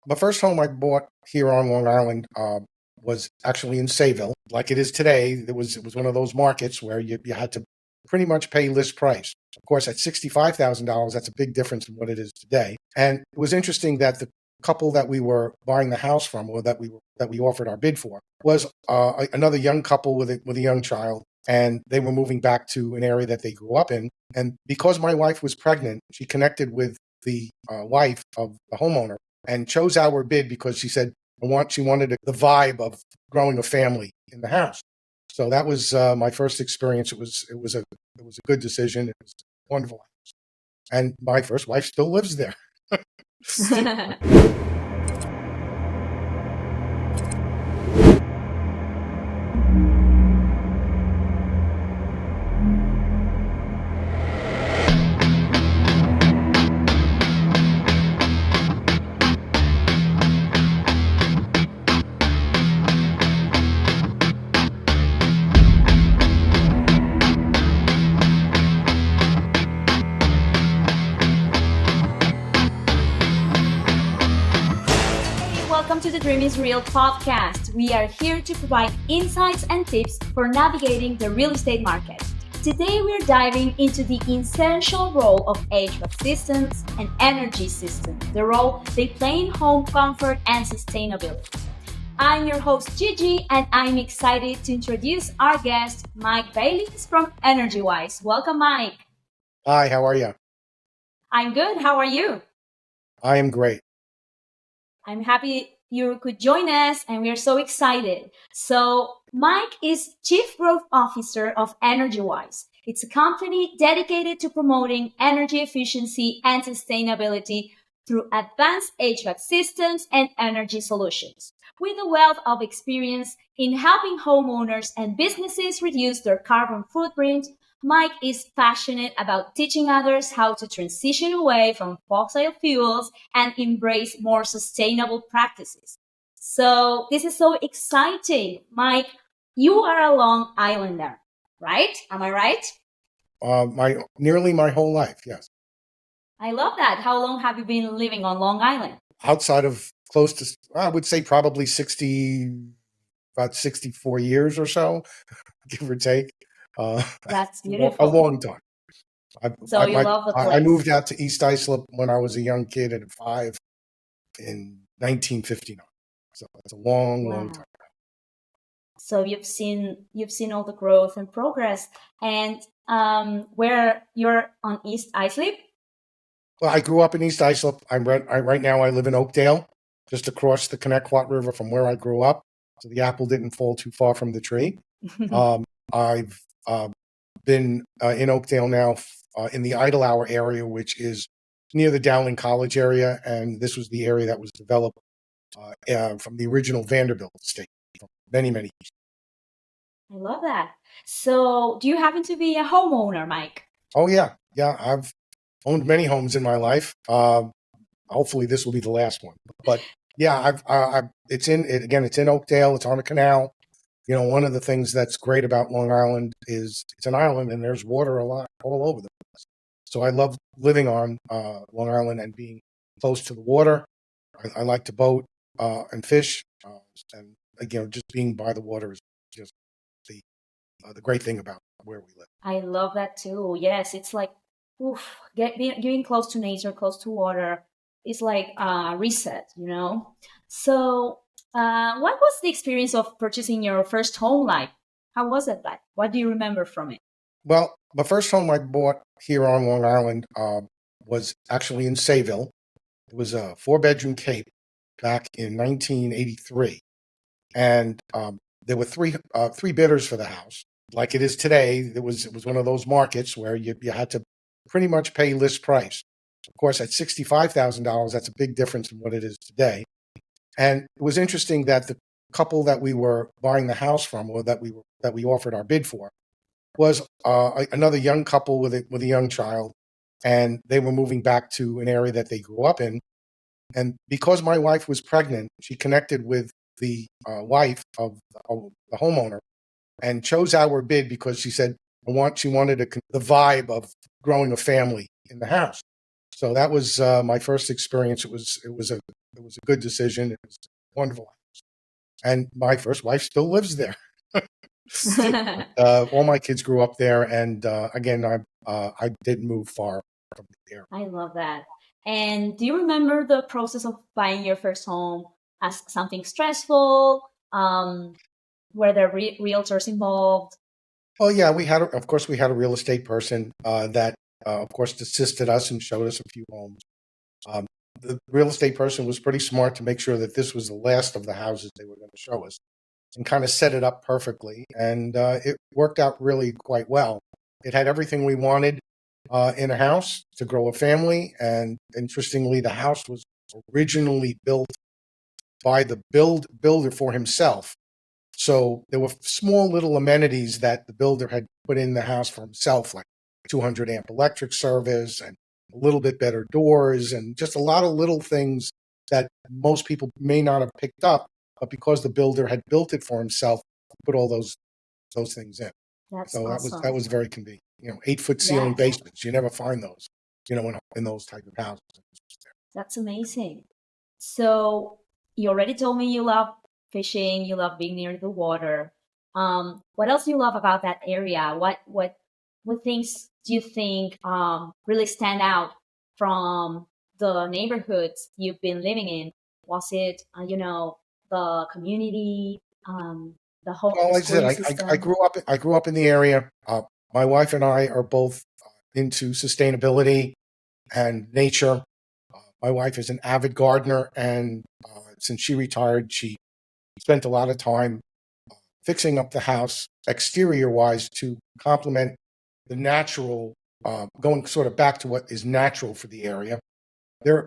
the first home I bought here on Long Island was actually in Sayville, like it is today. It was one of those markets where you had to pretty much pay list price. Of course, at $65,000, that's a big difference from what it is today. And it was interesting that the couple that we were buying the house from, or that we offered our bid for, was another young couple with a young child, and they were moving back to an area that they grew up in. And because my wife was pregnant, she connected with the wife of the homeowner and chose our bid because she said she wanted the vibe of growing a family in the house. So that was my first experience. It was a good decision. It was a wonderful house, and my first wife still lives there. Welcome to the Dream is Real podcast. We are here to provide insights and tips for navigating the real estate market. Today we're diving into the essential role of HVAC systems and energy systems, the role they play in home comfort and sustainability. I'm your host Gigi, and I'm excited to introduce our guest, Mike Bailis from EnergyWise. Welcome, Mike. Hi, how are you? I'm good. How are you? I am great. I'm happy you could join us, and we are so excited. So Mike is Chief Growth Officer of EnergyWise. It's a company dedicated to promoting energy efficiency and sustainability through advanced HVAC systems and energy solutions. With a wealth of experience in helping homeowners and businesses reduce their carbon footprint, Mike is passionate about teaching others how to transition away from fossil fuels and embrace more sustainable practices. So this is so exciting. Mike, you are a Long Islander, right? Am I right? Nearly my whole life, yes. I love that. How long have you been living on Long Island? Outside of close to, I would say probably about 64 years or so, give or take. That's beautiful. A long time. You love the place. I moved out to East Islip when I was a young kid at 5 in 1959. So it's a long time. So you've seen all the growth and progress. And where you're on East Islip? Well, I grew up in East Islip. Right now I live in Oakdale, just across the Connecticut River from where I grew up. So the apple didn't fall too far from the tree. I've been in Oakdale now in the Idle Hour area, which is near the Dowling College area, and this was the area that was developed from the original Vanderbilt estate from many years. I love that. So do you happen to be a homeowner, Mike? Oh, yeah. I've owned many homes in my life. Hopefully this will be the last one. But yeah, it's in Oakdale. It's on a canal. You know, one of the things that's great about Long Island is it's an island and there's water a lot all over the place. So I love living on Long Island and being close to the water. I like to boat and fish, and again, just being by the water is just the great thing about where we live. I love that too. Yes, it's like getting close to nature, close to water is like reset, you know. So what was the experience of purchasing your first home like? How was it like? What do you remember from it? Well, the first home I bought here on Long Island was actually in Sayville. It was a 4-bedroom cape back in 1983. And there were three bidders for the house. Like it is today, it was one of those markets where you had to pretty much pay list price. Of course, at $65,000, that's a big difference from what it is today. And it was interesting that the couple that we were buying the house from, or that we offered our bid for, was another young couple with a young child, and they were moving back to an area that they grew up in. And because my wife was pregnant, she connected with the wife of the homeowner and chose our bid because she said she wanted the vibe of growing a family in the house. So that was my first experience. It was It was a good decision. It was a wonderful house. And my first wife still lives there. All my kids grew up there. And again, I didn't move far from there. I love that. And do you remember the process of buying your first home as something stressful? Were there realtors involved? Oh yeah, of course, we had a real estate person that, of course, assisted us and showed us a few homes. Um, the real estate person was pretty smart to make sure that this was the last of the houses they were going to show us, and kind of set it up perfectly. And it worked out really quite well. It had everything we wanted in a house to grow a family. And interestingly, the house was originally built by the builder for himself. So there were small little amenities that the builder had put in the house for himself, like 200 amp electric service and a little bit better doors and just a lot of little things that most people may not have picked up. But because the builder had built it for himself, he put all those things in. That's So awesome. that was very convenient. 8-foot ceiling Yes. basements. You never find those, in those type of houses. That's amazing. So you already told me you love fishing, you love being near the water. What else do you love about that area? What things do you think really stand out from the neighborhoods you've been living in? Was it the community, the whole Well, the like I said, schooling I system? grew up in the area. My wife and I are both into sustainability and nature. My wife is an avid gardener, and since she retired, she spent a lot of time fixing up the house exterior wise to complement the natural, going sort of back to what is natural for the area.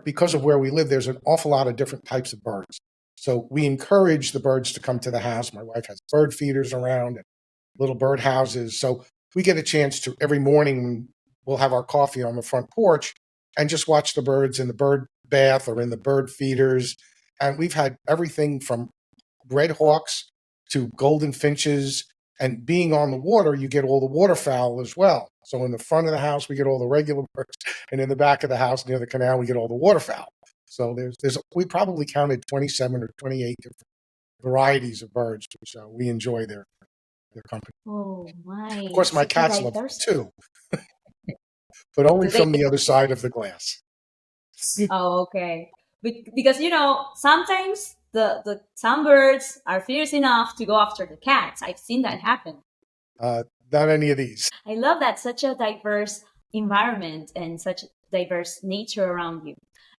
Because of where we live, there's an awful lot of different types of birds. So we encourage the birds to come to the house. My wife has bird feeders around and little bird houses. So we get a chance to every morning we'll have our coffee on the front porch and just watch the birds in the bird bath or in the bird feeders. And we've had everything from red hawks to golden finches. And being on the water, you get all the waterfowl as well. So in the front of the house, we get all the regular birds, and in the back of the house near the canal, we get all the waterfowl. So we probably counted 27 or 28 different varieties of birds, which we enjoy their company. Oh my, Of course, my such a cats love them diverse. too, but only Do they? from the other side of the glass. Oh, okay. Because sometimes some birds are fierce enough to go after the cats. I've seen that happen. Not any of these. I love that, such a diverse environment and such diverse nature around you.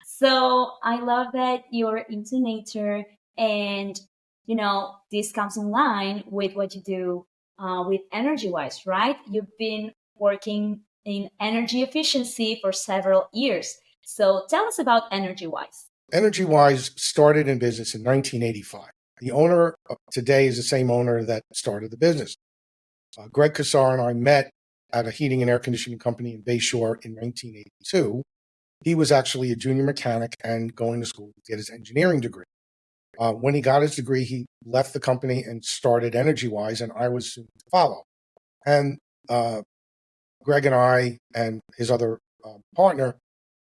So I love that you're into nature, and this comes in line with what you do with EnergyWise, right? You've been working in energy efficiency for several years. So tell us about EnergyWise. EnergyWise started in business in 1985. The owner today is the same owner that started the business. Greg Kassar and I met at a heating and air conditioning company in Bayshore in 1982. He was actually a junior mechanic and going to school to get his engineering degree. When he got his degree, he left the company and started EnergyWise, and I was soon to follow. And Greg and I and his other partner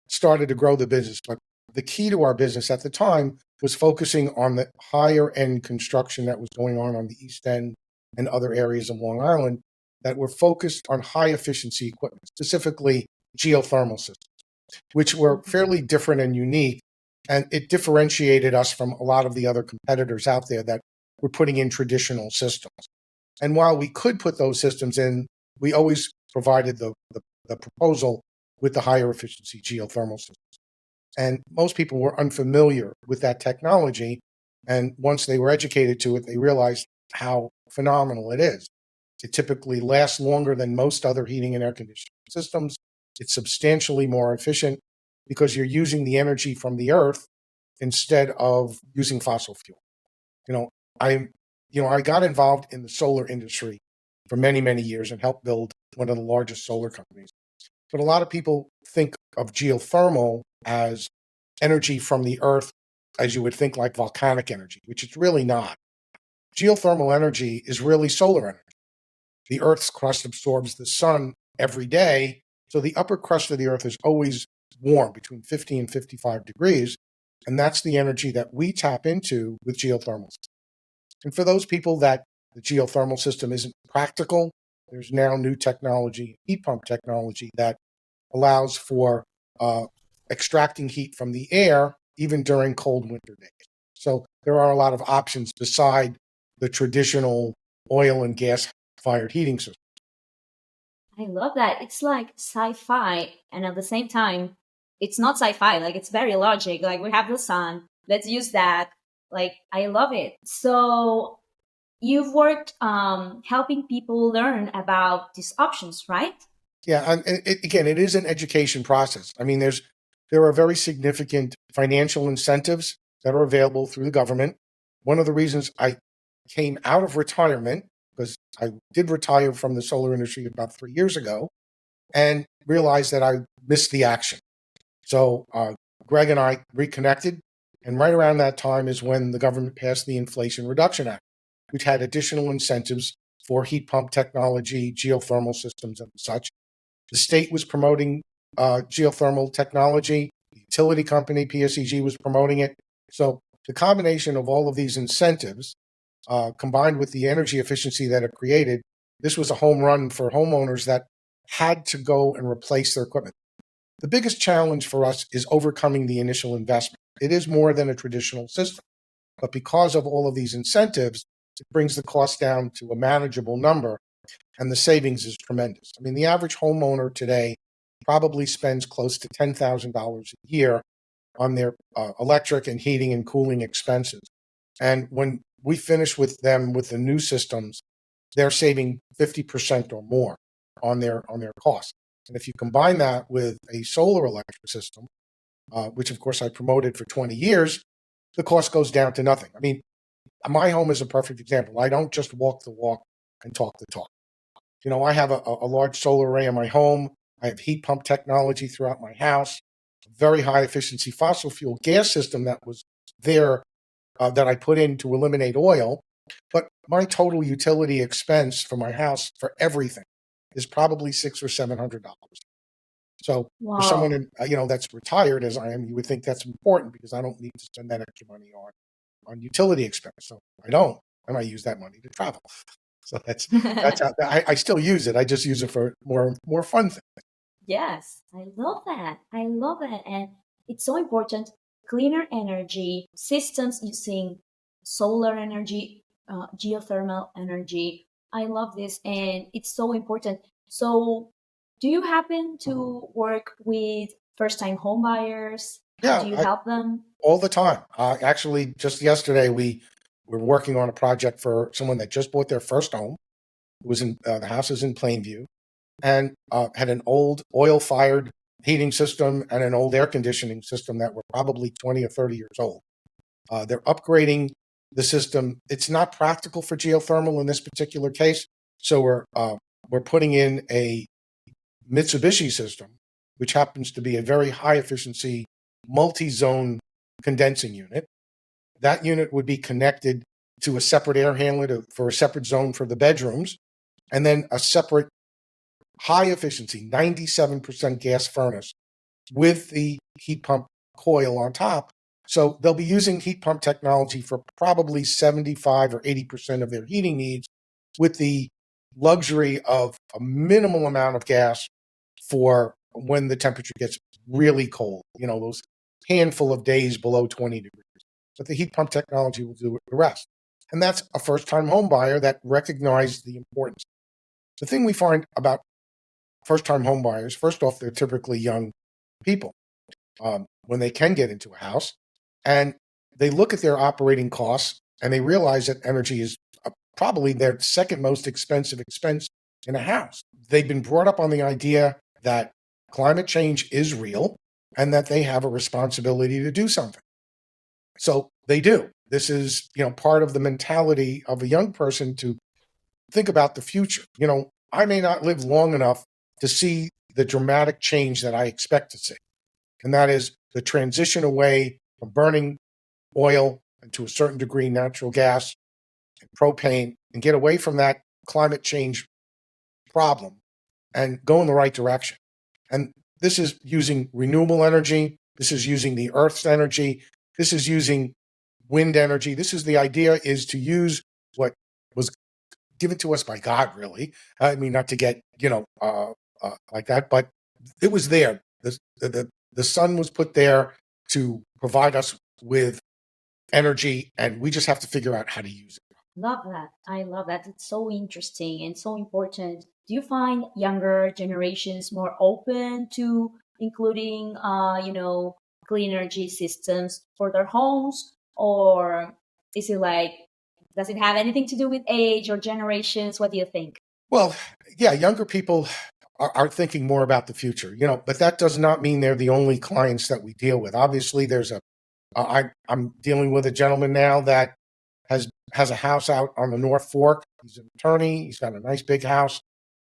started to grow the business. But the key to our business at the time was focusing on the higher end construction that was going on the East End and other areas of Long Island that were focused on high efficiency equipment, specifically geothermal systems, which were fairly different and unique. And it differentiated us from a lot of the other competitors out there that were putting in traditional systems. And while we could put those systems in, we always provided the proposal with the higher efficiency geothermal systems. And most people were unfamiliar with that technology. And once they were educated to it, they realized how phenomenal it is. It typically lasts longer than most other heating and air conditioning systems. It's substantially more efficient because you're using the energy from the earth instead of using fossil fuel. I got involved in the solar industry for many, many years and helped build one of the largest solar companies. But a lot of people think of geothermal as energy from the earth, as you would think like volcanic energy, which it's really not. Geothermal energy is really solar energy. The earth's crust absorbs the sun every day, so the upper crust of the earth is always warm, between 50 and 55 degrees. And that's the energy that we tap into with geothermal. And for those people that the geothermal system isn't practical, there's now new technology, heat pump technology, that allows for extracting heat from the air even during cold winter days. So there are a lot of options beside the traditional oil and gas fired heating system. I love that. It's like sci-fi, and at the same time, it's not sci-fi. Like it's very logic. Like we have the sun. Let's use that. Like I love it. So you've worked helping people learn about these options, right? Yeah, and again, it is an education process. I mean, there are very significant financial incentives that are available through the government. One of the reasons I came out of retirement, because I did retire from the solar industry about 3 years ago, and realized that I missed the action. So Greg and I reconnected, and right around that time is when the government passed the Inflation Reduction Act, which had additional incentives for heat pump technology, geothermal systems, and such. The state was promoting geothermal technology. The utility company, PSEG, was promoting it. So the combination of all of these incentives, combined with the energy efficiency that it created, this was a home run for homeowners that had to go and replace their equipment. The biggest challenge for us is overcoming the initial investment. It is more than a traditional system, but because of all of these incentives, it brings the cost down to a manageable number, and the savings is tremendous. I mean, the average homeowner today probably spends close to $10,000 a year on their electric and heating and cooling expenses. And when we finish with them with the new systems, they're saving 50% or more on their costs. And if you combine that with a solar electric system, which of course I promoted for 20 years, the cost goes down to nothing. I mean, my home is a perfect example. I don't just walk the walk and talk the talk. You know, I have a large solar array in my home. I have heat pump technology throughout my house, very high efficiency fossil fuel gas system that was there that I put in to eliminate oil. But my total utility expense for my house for everything is probably $600 or $700. So for someone Wow. that's retired as I am, you would think that's important because I don't need to spend that extra money on utility expense. So I don't, and I use that money to travel. So that's how I still use it. I just use it for more fun things. Yes, I love that. I love that. And it's so important. Cleaner energy systems using solar energy, geothermal energy. I love this. And it's so important. So, do you happen to work with first time home buyers? How do Yeah, you help them? all the time. Actually, just yesterday we were working on a project for someone that just bought their first home. It was in the house is in Plainview, and had an old oil-fired heating system and an old air conditioning system that were probably 20 or 30 years old. They're upgrading the system. It's not practical for geothermal in this particular case, so we're putting in a Mitsubishi system, which happens to be a very high efficiency multi-zone condensing unit. That unit would be connected to a separate air handler for a separate zone for the bedrooms, and then a separate high efficiency 97% gas furnace with the heat pump coil on top. So they'll be using heat pump technology for probably 75 or 80% of their heating needs, with the luxury of a minimal amount of gas for when the temperature gets really cold, those handful of days below 20 degrees. But the heat pump technology will do the rest. And that's a first-time home buyer that recognized the importance. The thing we find about first-time home buyers, first off, they're typically young people when they can get into a house, and they look at their operating costs and they realize that energy is probably their second most expensive expense in a house. They've been brought up on the idea that climate change is real and that they have a responsibility to do something. So they do. This is, part of the mentality of a young person to think about the future. I may not live long enough to see the dramatic change that I expect to see. And that is the transition away from burning oil and to a certain degree natural gas and propane, and get away from that climate change problem and go in the right direction. And this is using renewable energy. This is using the Earth's energy. This is using wind energy. This is the idea is to use what was given to us by God, really. I mean, not to get, like that, but it was there. The sun was put there to provide us with energy, and we just have to figure out how to use it. Love that. I love that. It's so interesting and so important. Do you find younger generations more open to including, clean energy systems for their homes? Or is it like, does it have anything to do with age or generations? What do you think? Well, yeah, younger people are thinking more about the future, but that does not mean they're the only clients that we deal with. Obviously, I'm dealing with a gentleman now that has a house out on the North Fork. He's an attorney. He's got a nice big house.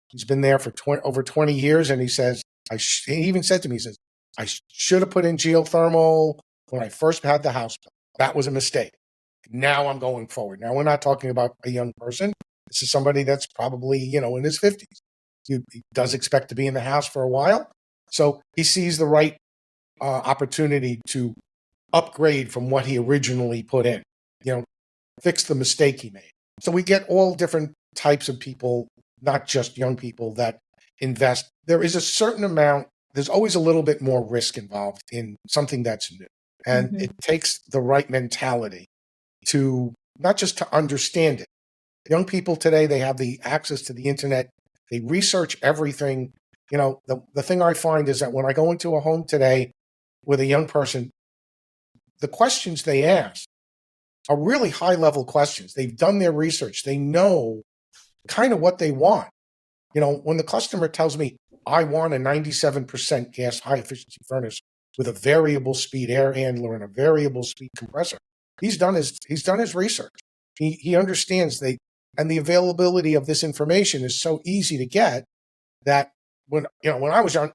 He's been there for over 20 years, and he says, he even said to me, he says, I should have put in geothermal when I first had the house. That was a mistake. Now I'm going forward. Now we're not talking about a young person. This is somebody that's probably, in his 50s. He does expect to be in the house for a while. So he sees the right opportunity to upgrade from what he originally put in, fix the mistake he made. So we get all different types of people, not just young people that invest. There is a certain amount, there's always a little bit more risk involved in something that's new. And it takes the right mentality to not just to understand it. Young people today, they have the access to the internet. They research everything. The thing I find is that when I go into a home today with a young person, the questions they ask are really high-level questions. They've done their research. They know kind of what they want. When the customer tells me, I want a 97% gas high-efficiency furnace with a variable speed air handler and a variable speed compressor, he's done his research. He understands and the availability of this information is so easy to get that when I was young,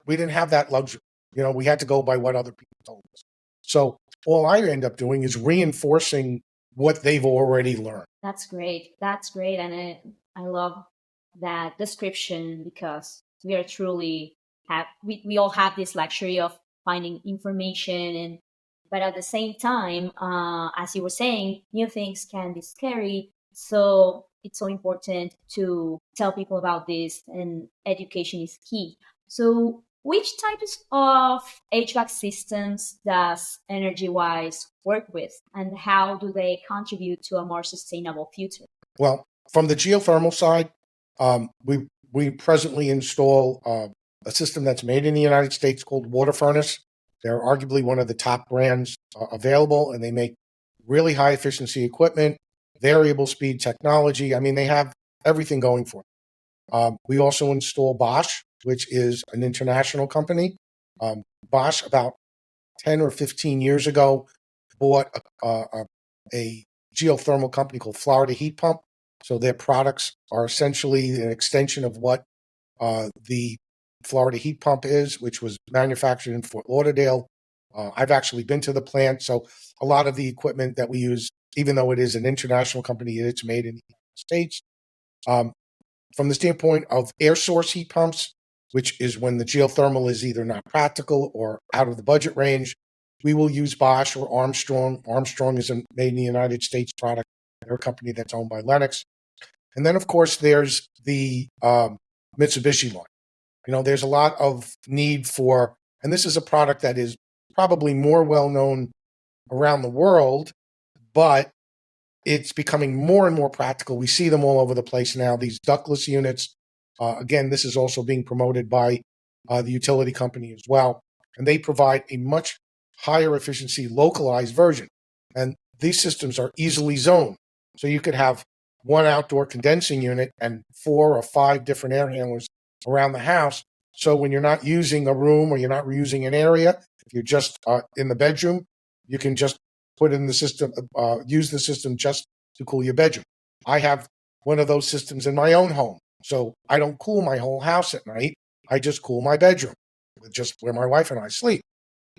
we didn't have that luxury. We had to go by what other people told us. So all I end up doing is reinforcing what they've already learned. That's great. That's great. And I love that description because we are truly we all have this luxury of finding information, but at the same time, as you were saying, new things can be scary. So it's so important to tell people about this, and education is key. So which types of HVAC systems does EnergyWise work with, and how do they contribute to a more sustainable future? Well, from the geothermal side, we presently install a system that's made in the United States called Water Furnace. They're arguably one of the top brands available, and they make really high efficiency equipment, variable speed technology. I mean, they have everything going for them. We also install Bosch, which is an international company. Bosch, about 10 or 15 years ago, bought a geothermal company called Florida Heat Pump. So their products are essentially an extension of what the Florida Heat Pump is, which was manufactured in Fort Lauderdale. I've actually been to the plant. So a lot of the equipment that we use, even though it is an international company, it's made in the United States. From the standpoint of air source heat pumps, which is when the geothermal is either not practical or out of the budget range, we will use Bosch or Armstrong. Armstrong is a made in the United States product. They're a company that's owned by Lennox. And then, of course, there's the Mitsubishi line. There's a lot of need for, and this is a product that is probably more well-known around the world, but it's becoming more and more practical. We see them all over the place now, these ductless units. Again, this is also being promoted by the utility company as well. And they provide a much higher efficiency localized version. And these systems are easily zoned. So you could have one outdoor condensing unit and 4 or 5 different air handlers around the house. So when you're not using a room or you're not using an area, if you're just in the bedroom, you can just put in the system, use the system just to cool your bedroom. I have one of those systems in my own home. So I don't cool my whole house at night. I just cool my bedroom, just where my wife and I sleep.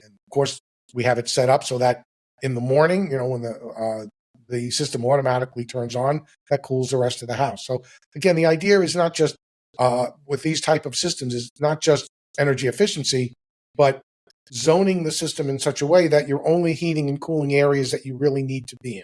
And of course, we have it set up so that in the morning, when the system automatically turns on, that cools the rest of the house. So again, the idea is not just with these type of systems, is not just energy efficiency, but zoning the system in such a way that you're only heating and cooling areas that you really need to be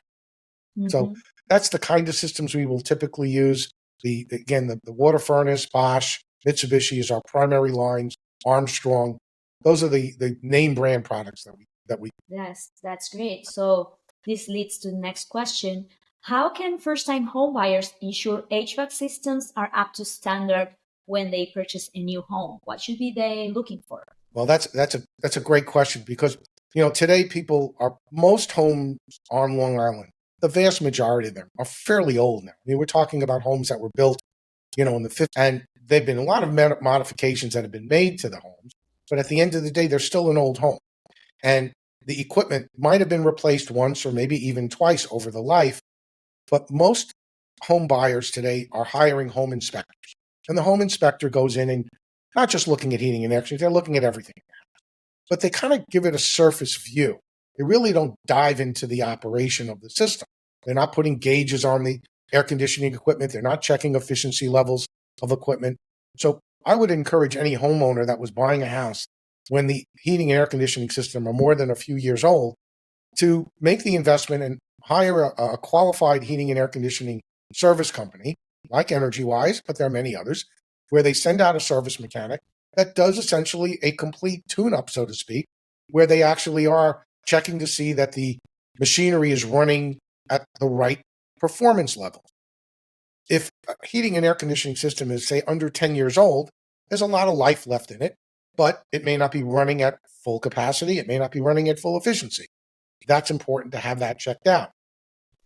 in. So that's the kind of systems we will typically use. The water furnace, Bosch, Mitsubishi is our primary lines, Armstrong. Those are the name brand products that we. Yes, that's great. So this leads to the next question. How can first-time homebuyers ensure HVAC systems are up to standard when they purchase a new home? What should be they looking for? Well, that's a great question because today most homes on Long Island, the vast majority of them are fairly old now. I mean, we're talking about homes that were built, in the 50s, and there've been a lot of modifications that have been made to the homes. But at the end of the day, they're still an old home, and the equipment might have been replaced once or maybe even twice over the life. But most home buyers today are hiring home inspectors, and the home inspector goes in and not just looking at heating and air conditioning, they're looking at everything. But they kind of give it a surface view. They really don't dive into the operation of the system. They're not putting gauges on the air conditioning equipment. They're not checking efficiency levels of equipment. So I would encourage any homeowner that was buying a house when the heating and air conditioning system are more than a few years old to make the investment and hire a qualified heating and air conditioning service company like EnergyWise, but there are many others, where they send out a service mechanic that does essentially a complete tune-up, so to speak, where they actually are checking to see that the machinery is running at the right performance level. If a heating and air conditioning system is, say, under 10 years old, there's a lot of life left in it, but it may not be running at full capacity. It may not be running at full efficiency. That's important to have that checked out.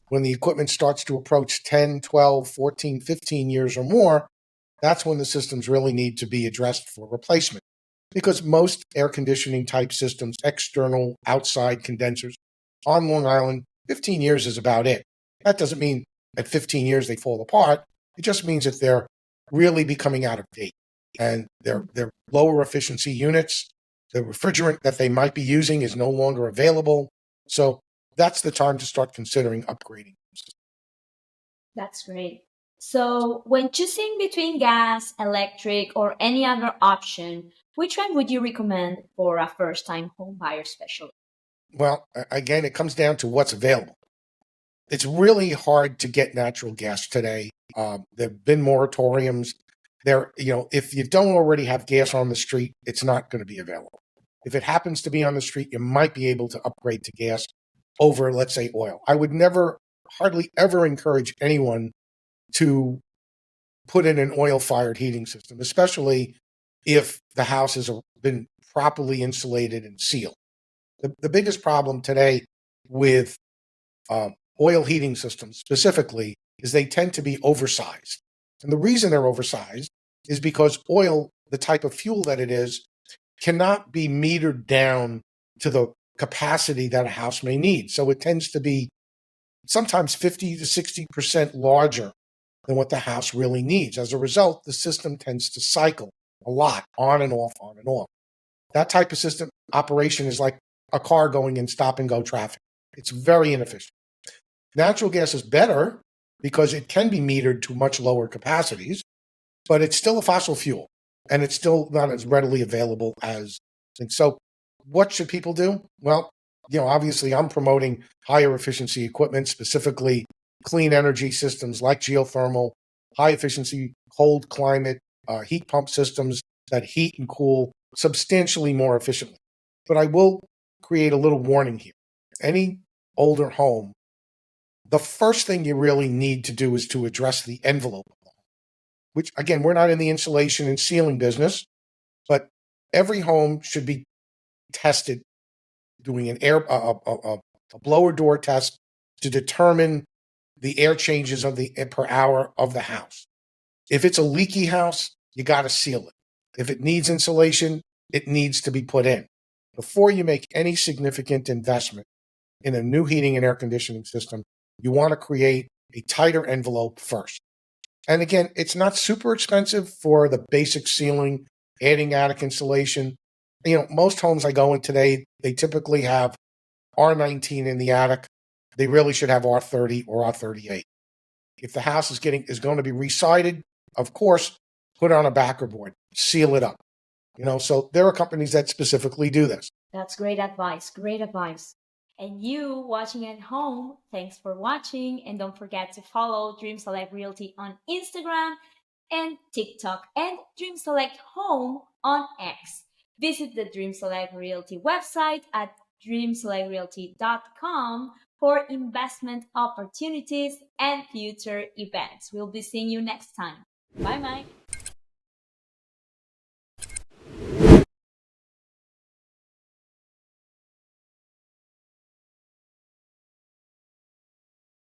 When the equipment starts to approach 10, 12, 14, 15 years or more, that's when the systems really need to be addressed for replacement. Because most air conditioning type systems, external, outside condensers, on Long Island, 15 years is about it. That doesn't mean at 15 years they fall apart. It just means that they're really becoming out of date. And they're lower efficiency units. The refrigerant that they might be using is no longer available. So that's the time to start considering upgrading. That's great. So when choosing between gas, electric, or any other option, which one would you recommend for a first-time home buyer especially? Well, again, it comes down to what's available. It's really hard to get natural gas today. There have been moratoriums. If you don't already have gas on the street, it's not going to be available. If it happens to be on the street, you might be able to upgrade to gas over, let's say, oil. I would hardly ever encourage anyone to put in an oil-fired heating system, especially if the house has been properly insulated and sealed. The biggest problem today with oil heating systems specifically is they tend to be oversized. And the reason they're oversized is because oil, the type of fuel that it is, cannot be metered down to the capacity that a house may need. So it tends to be sometimes 50 to 60% larger than what the house really needs. As a result, the system tends to cycle a lot, on and off, on and off. That type of system operation is like a car going in stop-and-go traffic. It's very inefficient. Natural gas is better because it can be metered to much lower capacities, but it's still a fossil fuel, and it's still not as readily available as things. So what should people do? Well, obviously I'm promoting higher efficiency equipment, specifically clean energy systems like geothermal, high efficiency cold climate heat pump systems that heat and cool substantially more efficiently. But I will create a little warning here. Any older home, the first thing you really need to do is to address the envelope of the home, which, again, we're not in the insulation and sealing business, but every home should be tested, doing a blower door test to determine the air changes per hour of the house. If it's a leaky house, you got to seal it. If it needs insulation, it needs to be put in. Before you make any significant investment in a new heating and air conditioning system, you want to create a tighter envelope first. And again, it's not super expensive for the basic sealing, adding attic insulation. Most homes I go in today, they typically have R19 in the attic. They really should have R30 or R38. If the house is going to be resided, of course, put on a backer board, seal it up. So there are companies that specifically do this. That's great advice. Great advice. And you watching at home, thanks for watching. And don't forget to follow Dream Select Realty on Instagram and TikTok and Dream Select Home on X. Visit the Dream Select Realty website at dreamselectrealty.com for investment opportunities and future events. We'll be seeing you next time. Bye, Mike.